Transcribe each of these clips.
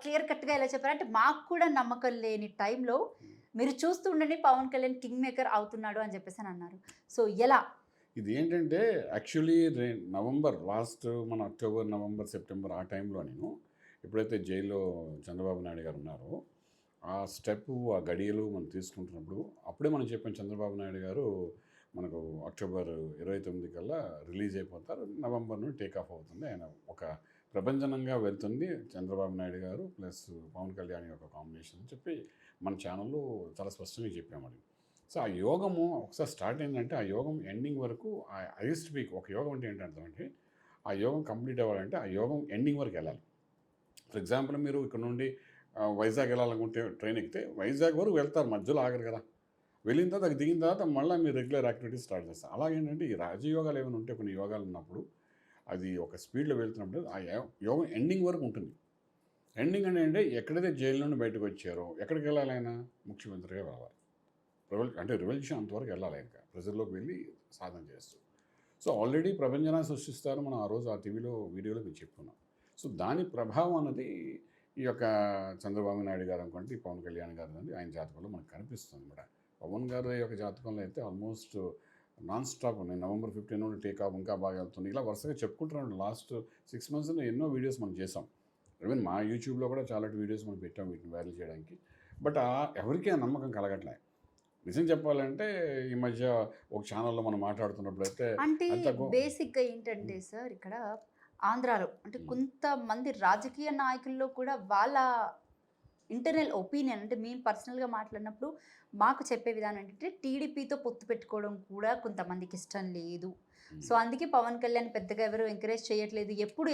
Clear కట్‌గా ఎలా చెప్పారంటే మాకు కూడా నమ్మకం లేని టైంలో మీరు చూస్తూ ఉండండి పవన్ కళ్యాణ్ కింగ్ మేకర్ అవుతున్నాడు అని చెప్పేసని అన్నారు. సో ఎలా? ఇది ఏంటంటే యాక్చువల్లీ నవంబర్ లాస్ట్ మన అక్టోబర్, నవంబర్, సెప్టెంబర్ ఆ టైంలో నేను ఎప్పుడైతే జైల్లో చంద్రబాబు నాయుడు గారు ఉన్నారో, ఆ స్టెప్పు, ఆ గడియలు మనం తీసుకుంటున్నప్పుడు అప్పుడే మనం చెప్పాం చంద్రబాబు నాయుడు గారు మనకు అక్టోబర్ 29 కల్లా రిలీజ్ అయిపోతారు. నవంబర్ నుండి టేక్ ఆఫ్ అవుతుంది. ఆయన ఒక ప్రపంచనంగా వెళ్తుంది చంద్రబాబు నాయుడు గారు ప్లస్ పవన్ కళ్యాణ్ యొక్క కాంబినేషన్ అని చెప్పి మన ఛానల్లో చాలా స్పష్టంగా చెప్పామండి. సో ఆ యోగము ఒకసారి స్టార్ట్ అయిందంటే ఆ యోగం ఎండింగ్ వరకు ఆ హైయెస్ట్ పీక్ ఒక యోగం అంటే ఏంటంటే ఆ యోగం కంప్లీట్ అవ్వాలంటే ఆ యోగం ఎండింగ్ వరకు వెళ్ళాలి. ఫర్ ఎగ్జాంపుల్ మీరు ఇక్కడ నుండి వైజాగ్ వెళ్ళాలనుకుంటే ట్రైన్ ఎక్కితే వైజాగ్ వరకు వెళ్తారు, మధ్యలో ఆగరు కదా. వెళ్ళిన తర్వాత అది దిగిన తర్వాత మళ్ళీ మీరు రెగ్యులర్ యాక్టివిటీస్ స్టార్ట్ చేస్తారు. అలాగేంటంటే ఈ రాజయోగాలు ఏమైనా ఉంటే కొన్ని యోగాలు ఉన్నప్పుడు అది ఒక స్పీడ్లో వెళ్తున్నప్పుడు ఆ యోగం ఎండింగ్ వరకు ఉంటుంది. ఎండింగ్ అంటే ఎక్కడైతే జైలు నుండి బయటకు వచ్చారో ఎక్కడికి వెళ్ళాలి ఆయన? ముఖ్యమంత్రిగా వెళ్ళాలి. అంటే రివల్యూషన్ అంతవరకు వెళ్ళాలి ఇంకా ప్రజల్లోకి వెళ్ళి సాధన చేస్తూ. సో ఆల్రెడీ ప్రభంజనాన్ని సృష్టిస్తారు మనం ఆ రోజు ఆ టీవీలో వీడియోలో మేము చెప్పుకున్నాం. సో దాని ప్రభావం అన్నది ఈ యొక్క చంద్రబాబు నాయుడు గారు అనుకోండి, పవన్ కళ్యాణ్ గారు అండి ఆయన జాతకంలో మనకు కనిపిస్తుంది అనమాట. పవన్ గారి యొక్క జాతకంలో అయితే ఆల్మోస్ట్ నాన్ స్టాప్ నేను నవంబర్ 15 నుండి టేక్ ఆఫ్ ఇంకా బాగా వెళ్తుంది. ఇలా వరుసగా చెప్పుకుంటున్నాను. లాస్ట్ 6 monthsలో ఎన్నో వీడియోస్ మనం చేసాం. ఈవెన్ మా యూట్యూబ్లో కూడా చాలా వీడియోస్ మనం పెట్టాం వీటిని వైరల్ చేయడానికి. బట్ ఎవరికీ ఆ నమ్మకం కలగట్లే. నిజం చెప్పాలంటే ఈ మధ్య ఒక ఛానల్లో మనం మాట్లాడుతున్నప్పుడైతే అంటే అంత బేసిక్‌గా ఏంటంటే సార్ ఇక్కడ ఆంధ్రాలో అంటే కొంతమంది రాజకీయ నాయకుల్లో కూడా వాళ్ళ ఇంటర్నల్ ఒపీనియన్ అంటే మేము పర్సనల్‌గా మాట్లాడినప్పుడు మాకు చెప్పే విధానం ఏంటంటే టీడీపీతో పొత్తు పెట్టుకోవడం కూడా కొంతమందికి ఇష్టం లేదు. సో అందుకే పవన్ కళ్యాణ్ పెద్దగా ఎవరు ఎంకరేజ్ చేయట్లేదు. ఎప్పుడు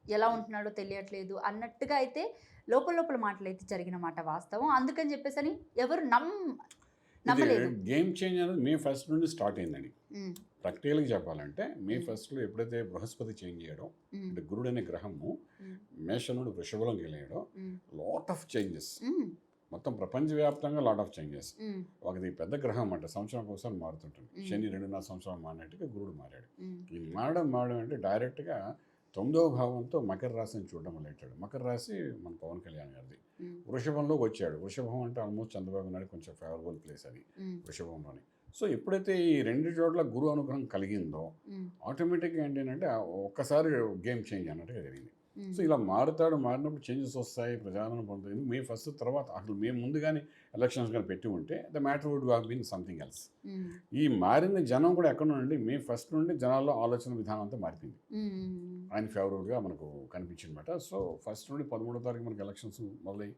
ఎలా ఉంటున్నాడో తెలియట్లేదు అన్నట్టుగా అయితే లోపల లోపల మాటలైతే జరిగిన మాట వాస్తవం. అందుకని చెప్పేసని ఎవరు ఇది నమ్మలేదు. గేమ్ చేంజ్ అనేది మే 1 నుండి స్టార్ట్ అయిందండి. హ్మ్. ప్రాక్టికల్గా చెప్పాలంటే మే హ్మ్. 1లో ఎప్పుడైతే బృహస్పతి చేంజ్ చేయడం, హ్మ్. అంటే గురుడు అనే గ్రహము హ్మ్. మేషం నుండి వృషభంలోకి వెళ్ళేయడం, హ్మ్. లాట్ ఆఫ్ చేంజెస్ హ్మ్. మొత్తం ప్రపంచవ్యాప్తంగా లాట్ ఆఫ్ చేంజెస్. హ్మ్. ఒకది పెద్ద గ్రహం అంటే సంవత్సరానికి ఒకసారి మారుతుంటుంది. హ్మ్. శని 2.5 సంవత్సరాలు మారినట్టుగా గురుడు మారాడు. హ్మ్. ఈ మారడం అంటే డైరెక్ట్గా 9వ భావంతో మకర రాశిని చూడడం మొదలెట్టాడు. మకర రాశి మన పవన్ కళ్యాణ్ గారిది. హ్మ్. వృషభంలోకి వచ్చాడు. వృషభం అంటే ఆల్మోస్ట్ చంద్రబాబు నాయుడు కొంచెం ఫేవరబుల్ ప్లేస్ అది హ్మ్. వృషభంలోని. సో ఎప్పుడైతే ఈ రెండు చోట్ల గురు అనుగ్రహం కలిగిందో హ్మ్. ఆటోమేటిక్గా ఏంటంటే ఒక్కసారి గేమ్ చేంజ్ అన్నట్టుగా జరిగింది. సో హ్మ్. ఇలా మారినప్పుడు చేంజెస్ వస్తాయి, ప్రజాదరణ పొందుతుంది. మే 1 తర్వాత అసలు మేము ముందు కానీ ఎలక్షన్స్ కానీ పెట్టి ఉంటే the matter would have been something else. Hmm. ఈ మారిన జనం కూడా ఎక్కడ నుండి మే 1 నుండి జనాల్లో ఆలోచన విధానం అంతా మారిపోయింది. హ్మ్. ఆయన ఫేవరబుల్గా మనకు కనిపించిందన్నమాట. సో 1 నుండి 13వ తారీఖు మనకి ఎలక్షన్స్ మొదలయ్యి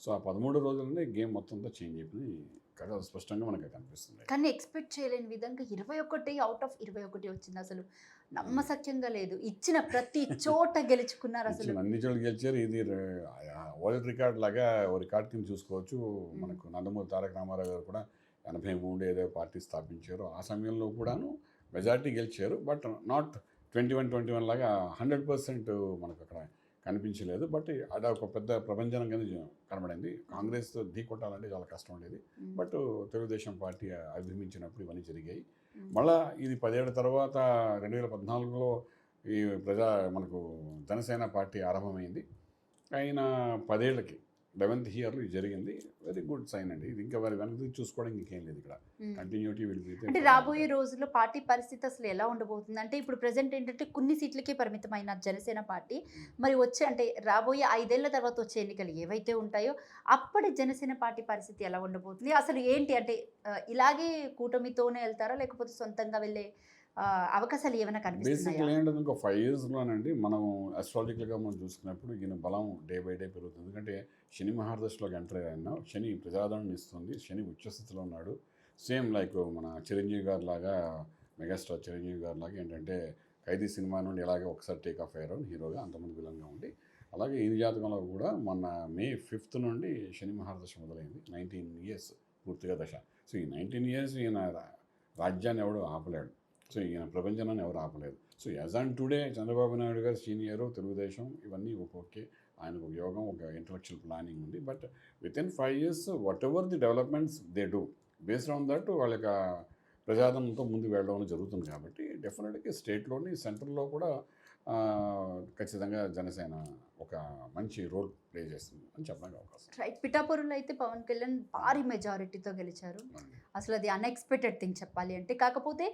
సో ఆ 13 రోజులనే గేమ్ మొత్తం అంతా చేంజ్ అయిపోయి కదా స్పష్టంగా మనకు కనిపిస్తుంది. కానీ ఎక్స్‌పెక్ట్ చేయలేని విధంగా 21 ఔట్ ఆఫ్ 21 వచ్చింది. అసలు నమ్మశక్యంగా లేదు. ఇచ్చిన ప్రతి చోట గెలుచుకున్నారసలు. ఇచ్చిన అన్ని చోట్ల గెలిచారు. ఇది వరల్డ్ రికార్డ్ లాగా ఓ రికార్డ్ కింద చూసుకోవచ్చు. హ్మ్. మనకు నందమూరి తారక రామారావు గారు కూడా 83 ఏదో పార్టీ స్థాపించారు. ఆ సమయంలో కూడాను మెజారిటీ గెలిచారు. బట్ నాట్ 21 లాగా 100% మనకు అక్కడ కనిపించలేదు. బట్ అది ఒక పెద్ద ప్రభంజనం కింద కనబడింది. కాంగ్రెస్‌తో ఢీ కొట్టాలంటే చాలా కష్టం ఉండేది. హ్మ్. బట్ తెలుగుదేశం పార్టీ అధిగమించినప్పుడు ఇవన్నీ జరిగాయి. హ్మ్. మళ్ళా ఇది 10 ఏళ్ల తర్వాత 2014లో ఈ మనకు జనసేన పార్టీ ఆరంభమైంది. అయిన 10 ఏళ్ళకి 11th ఇయర్‌లో ఇది జరిగింది. వెరీ గుడ్ సైన్ అండి. ఇది ఇంకా మరి వెనక్కి చూసుకోవడానికి ఇంకేం లేదు ఇక్కడ. హ్మ్. కంటిన్యూటీ విల్ బి అంటే రాబోయే రోజుల్లో పార్టీ పరిస్థితి అసలు ఎలా ఉండబోతుంది? అంటే ఇప్పుడు ప్రెజెంట్ ఏంటంటే కొన్ని సీట్లకే పరిమితమైన జనసేన పార్టీ. మరి వచ్చే అంటే రాబోయే 5 ఏళ్ల తర్వాత వచ్చే ఎన్నికలు ఏవైతే ఉంటాయో అప్పటి జనసేన పార్టీ పరిస్థితి ఎలా ఉండబోతుంది? అసలు ఏంటి అంటే ఇలాగే కూటమితోనే ఎళ్తారా? లేకపోతే సొంతంగా వెళ్ళే అవకాశాలు ఏమైనా కనిపిస్తున్నాయా? బేసిక్‌గా ఏంటంటే ఇంకో 5 ఇయర్స్‌లోనండి మనం అస్ట్రాలజికల్‌గా మనం చూసుకున్నప్పుడు ఈయన బలం డే బై డే పెరుగుతుంది. ఎందుకంటే శని మహర్దశలోకి ఎంటర్ అయ్యాను. శని ప్రజాదరణ ఇస్తుంది. శని ఉచ్చస్థితిలో ఉన్నాడు. సేమ్ లైక్ మన చిరంజీవి గారిలాగా మెగాస్టార్ చిరంజీవి గారిలాగా ఏంటంటే 'ఖైదీ' సినిమా నుండి ఎలాగో ఒకసారి టేక్ ఆఫ్ అయ్యారో హీరోగా అంతమంది విలన్‌గా ఉండి అలాగే ఈయన జాతకంలో కూడా మొన్న మే 5th నుండి శని మహర్దశ మొదలైంది. 19 ఇయర్స్ పూర్తిగా దశ. సో ఈ 19 ఇయర్స్ ఈయన రాజ్యాన్ని ఎవడు ఆపలేడు. సో ఈయన ప్రపంచాన్ని ఎవరు ఆపలేదు. So as on today Chandrababu Naidu గారు సీనియరు తెలుగుదేశం ఇవన్నీ ఓకే. ఆయనకు ఒక యోగం ఒక ఇంటలెక్చువల్ ప్లానింగ్ ఉంది. But within 5 years what ever the developments they do based on that వాళ్ళ యొక్క ప్రజాదరణతో ముందుకు వెళ్ళడం జరుగుతుంది. కాబట్టి డెఫినెట్గా స్టేట్లోని సెంట్రల్లో కూడా ఖచ్చితంగా జనసేన ఒక మంచి రోల్ ప్లే చేస్తుంది అని చెప్పడానికి అవకాశం రైట్. పిఠాపురంలో అయితే పవన్ కళ్యాణ్ భారీ మెజారిటీతో గెలిచారు. ఉంది. అసలు అది అన్ఎక్స్పెక్టెడ్ థింగ్ చెప్పాలి అంటే. కాకపోతే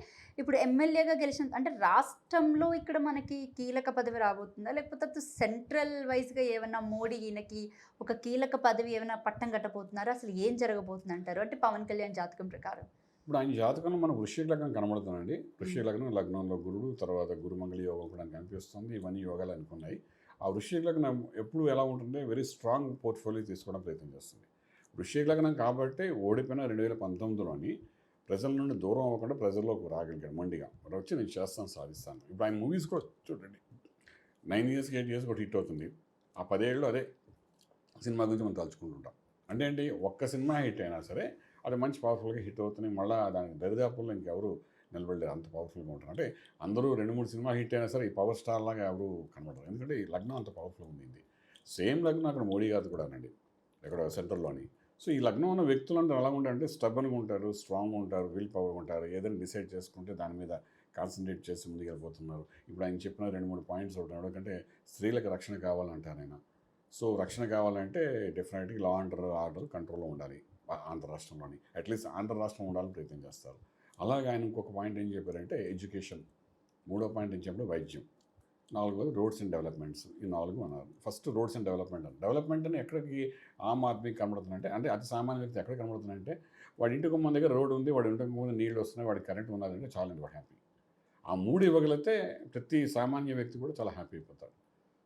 ఇప్పుడు ఎమ్మెల్యేగా గెలిచిన అంటే రాష్ట్రంలో ఇక్కడ మనకి కీలక పదవి రాబోతుందా? లేకపోతే అటు సెంట్రల్ వైస్‌గా ఏమన్నా మోడీ ఈయనకి ఒక కీలక పదవి ఏమైనా పట్టం కట్టబోతున్నారా? అసలు ఏం జరగబోతుంది అంటారు? అంటే పవన్ కళ్యాణ్ జాతకం ప్రకారం. ఇప్పుడు ఆయన జాతకంలో మన వృశ్చిక లగ్నం కనబడుతుందండి. వృశ్చిక లగ్నం, లగ్నంలో గురుడు, తర్వాత గురుమంగళి యోగం కూడా కనిపిస్తుంది. ఇవన్నీ యోగాలు అనుకున్నాయి. ఆ వృశ్చిక లగ్నం ఎప్పుడు ఎలా ఉంటుంది, వెరీ స్ట్రాంగ్ పోర్ట్ఫోలియో తీసుకోవడం ప్రయత్నం చేస్తుంది. వృశ్చిక లగ్నం కాబట్టి ఓడిపోయిన 2019లోని ప్రజల నుండి దూరం అవ్వకుండా ప్రజల్లోకి రాగలిగాడు మొండిగా. మరి వచ్చి నేను చేస్తాను, సాధిస్తాను. ఇప్పుడు ఆయన మూవీస్ కూడా చూడండి, 9 ఇయర్స్ 8 ఇయర్స్ కూడా హిట్ అవుతుంది. ఆ 10 ఏళ్ళు అదే సినిమా గురించి మనం తలుచుకుంటుంటాం. అంటే ఏంటి, ఒక్క సినిమా హిట్ అయినా సరే అది మంచి పవర్ఫుల్గా హిట్ అవుతుంది. మళ్ళీ దానికి దరిదాపుల్లో ఇంకెవరు నిలబడలేరు, అంత పవర్ఫుల్గా ఉంటారు. అంటే అందరూ 2-3 సినిమా హిట్ అయినా సరే ఈ పవర్ స్టార్ లాగా ఎవరు కనబడరు. ఎందుకంటే ఈ లగ్నం అంత పవర్ఫుల్గా ఉంది. సేమ్ లగ్నం అక్కడ మోడీ గారు కూడా అండి, ఇక్కడ సెంట్రల్లోని. సో ఈ లగ్నం ఉన్న వ్యక్తులు అంటే ఎలా ఉంటారంటే స్టబ్బన్గా ఉంటారు, స్ట్రాంగ్గా ఉంటారు, విల్ పవర్ ఉంటారు. ఏదైనా డిసైడ్ చేసుకుంటే దాని మీద కాన్సన్ట్రేట్ చేసి ముందుకు వెళ్ళిపోతున్నారు. ఇప్పుడు ఆయన చెప్పిన 2-3 పాయింట్స్ ఒకటి, ఎందుకంటే స్త్రీలకు రక్షణ కావాలంటారు ఆయన. సో రక్షణ కావాలంటే డెఫినెట్గా లా అండ్ ఆర్డర్ కంట్రోల్లో ఉండాలి ఆంధ్ర రాష్ట్రంలోని. అట్లీస్ట్ ఆంధ్ర రాష్ట్రం ఉండాలని ప్రయత్నం చేస్తారు. అలాగే ఆయన ఇంకొక పాయింట్ ఏం చెప్పారంటే ఎడ్యుకేషన్, మూడో పాయింట్ ఏం చెప్పారు వైద్యం, నాలుగోది రోడ్స్ అండ్ డెవలప్మెంట్స్. ఈ 4 అన్నారు. ఫస్ట్ రోడ్స్ అండ్ డెవలప్మెంట్ అని. డెవలప్మెంట్ అని ఎక్కడికి ఆమ్ ఆద్మీకి కనబడుతుందంటే, అంటే అతి సామాన్య వ్యక్తి ఎక్కడ కనబడుతుందంటే, వాడి ఇంటికి మన దగ్గర రోడ్డు ఉంది, వాడి ఇంటికి ముందు నీళ్ళు వస్తున్నాయి, వాడికి కరెంట్ ఉన్నదంటే చాలా వాడు హ్యాపీ. ఆ 3 ఇవ్వగలిగితే ప్రతి సామాన్య వ్యక్తి కూడా చాలా హ్యాపీ అయిపోతాడు.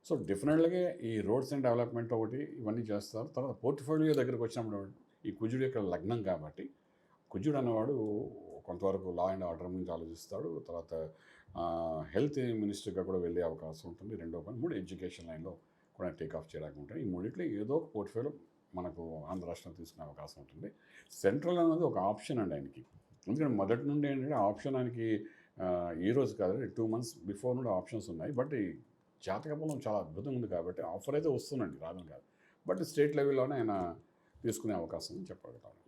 సో డెఫినెట్గా ఈ రోడ్స్ అండ్ డెవలప్మెంట్ ఒకటి, ఇవన్నీ చేస్తారు. తర్వాత పోర్ట్ఫోలియో దగ్గరికి వచ్చినప్పుడు ఈ కుజుడు యొక్క లగ్నం కాబట్టి, కుజుడు అనేవాడు కొంతవరకు లా అండ్ ఆర్డర్ గురించి ఆలోచిస్తాడు. తర్వాత హెల్త్ మినిస్టర్గా కూడా వెళ్ళే అవకాశం ఉంటుంది. రెండో పని 3 ఎడ్యుకేషన్ లైన్లో కూడా టేక్ ఆఫ్ చేయడానికి ఉంటుంది. ఈ మూడిట్లో ఏదో ఒక పోర్ట్ఫోలియో మనకు ఆంధ్ర రాష్ట్రం తీసుకునే అవకాశం ఉంటుంది. సెంట్రల్ అనేది ఒక ఆప్షన్ అండి ఆయనకి. ఎందుకంటే మొదటి నుండి ఏంటంటే ఆప్షన్ ఆయనకి ఈ రోజు కాదు, 2 months బిఫోర్ నుండి ఆప్షన్స్ ఉన్నాయి. బట్ ఈ జాతక బలం చాలా అద్భుతంగా ఉంది కాబట్టి ఆఫర్ అయితే వస్తుందండి, రాదని కాదు. బట్ స్టేట్ లెవెల్లోనే ఆయన తీసుకునే అవకాశం చెప్పగలుగుతాను.